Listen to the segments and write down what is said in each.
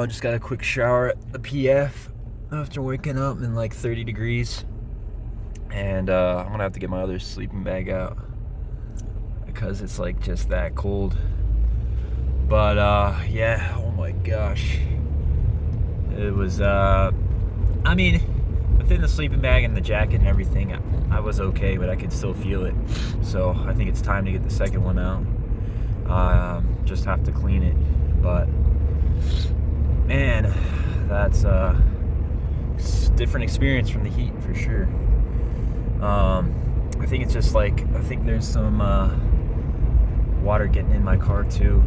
Just got a quick shower at the PF after waking up in like 30 degrees. And I'm gonna have to get my other sleeping bag out because it's like just that cold. But yeah, oh my gosh. It was, I mean, within the sleeping bag and the jacket and everything, I was okay, but I could still feel it. So I think it's time to get the second one out. Just have to clean it. But man, that's a different experience from the heat for sure. I think it's just like, I think there's some water getting in my car too,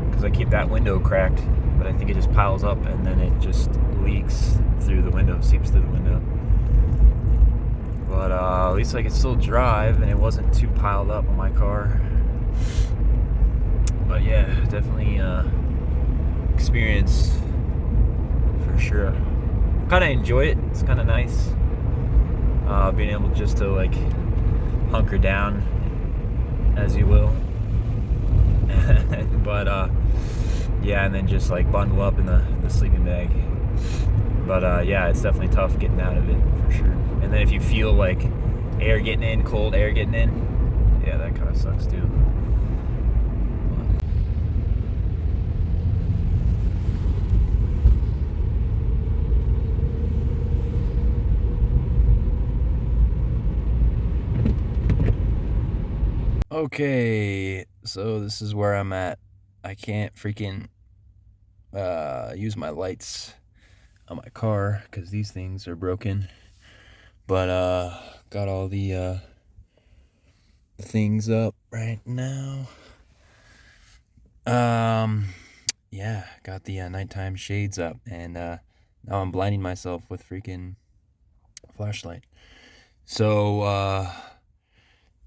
because I keep that window cracked, but I think it just piles up and then it just leaks through the window, seeps through the window. But at least I could still drive and it wasn't too piled up on my car. But yeah, definitely experience for sure. Kind of enjoy it. It's kind of nice being able just to like hunker down, as you will. But yeah, and then just like bundle up in the sleeping bag. But yeah, it's definitely tough getting out of it for sure. And then if you feel like air getting in, cold air getting in, yeah, that kind of sucks too. Okay, so this is where I'm at. I can't freaking use my lights on my car because these things are broken. But got all the things up right now. Yeah, got the nighttime shades up, and now I'm blinding myself with freaking flashlight. So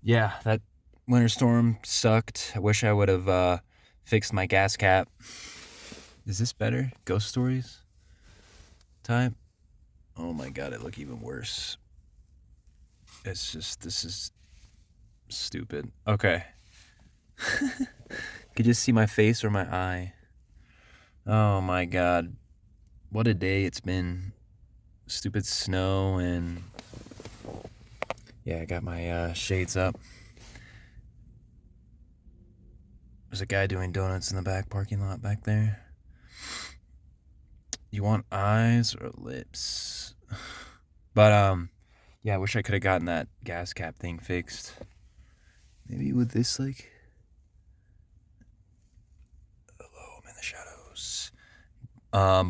yeah, that winter storm sucked. I wish I would have fixed my gas cap. Is this better? Ghost stories time? Oh my god, it look even worse. It's just, this is stupid. Okay. Could you see my face or my eye? Oh my god. What a day it's been. Stupid snow, and yeah, I got my shades up. There's a guy doing donuts in the back parking lot back there. You want eyes or lips? But yeah, I wish I could have gotten that gas cap thing fixed. Maybe with this, like, hello, I'm in the shadows.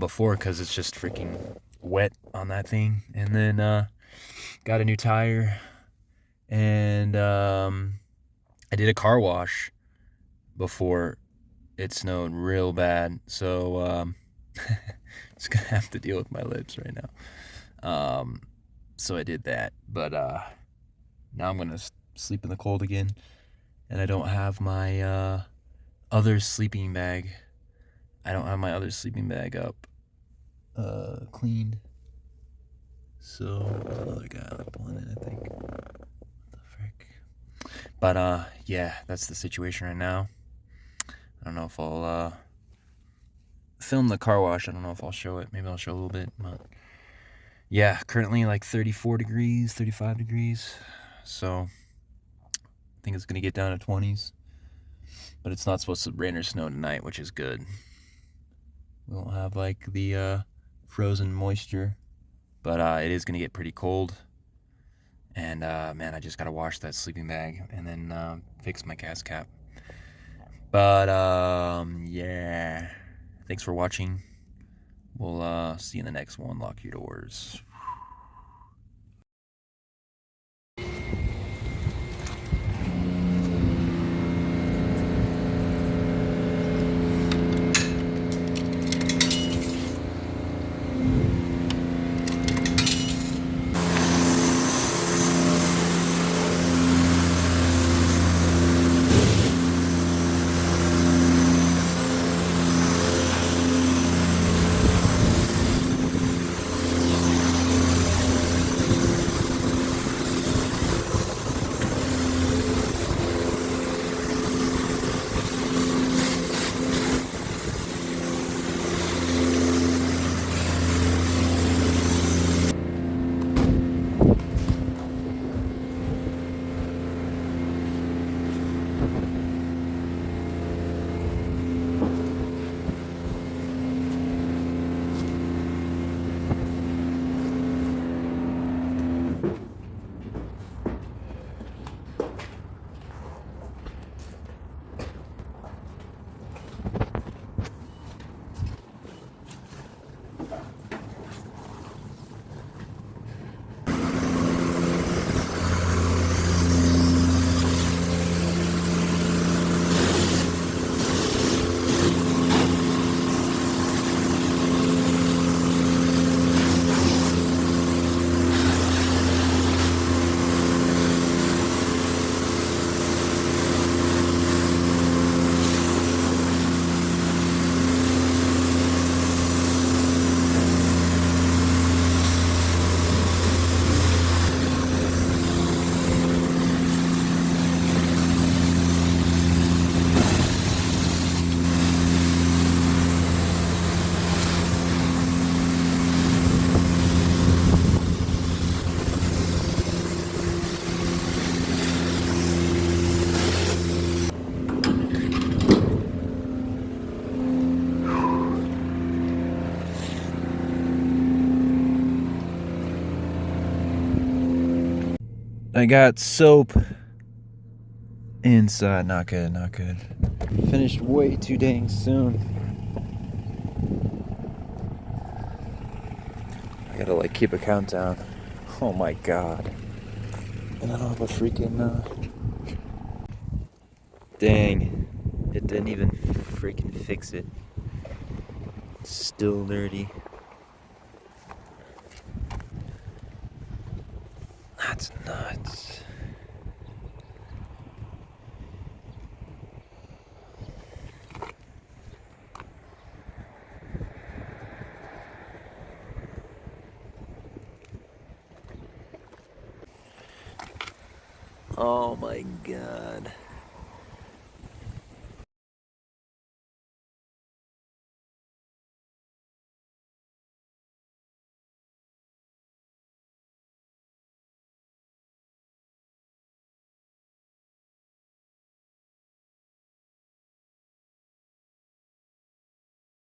Before, because it's just freaking wet on that thing. And then got a new tire, and I did a car wash before it snowed real bad, so just gonna have to deal with my lips right now. So I did that, but now I'm gonna sleep in the cold again, and I don't have my other sleeping bag. I don't have my other sleeping bag up cleaned. So there's another guy like pulling in, I think. What the frick? But yeah, that's the situation right now. I don't know if I'll film the car wash. I don't know if I'll show it. Maybe I'll show a little bit. But yeah, currently like 34 degrees, 35 degrees. So I think it's going to get down to 20s. But it's not supposed to rain or snow tonight, which is good. We won't have like the frozen moisture. But it is going to get pretty cold. And man, I just got to wash that sleeping bag and then fix my gas cap. But yeah, thanks for watching. We'll see you in the next one. Lock your doors. I got soap inside. Not good, not good. Finished way too dang soon. I gotta like keep a countdown. Oh my god. And I don't have a freaking dang. It didn't even freaking fix it. It's still dirty. That's nuts. Oh my god.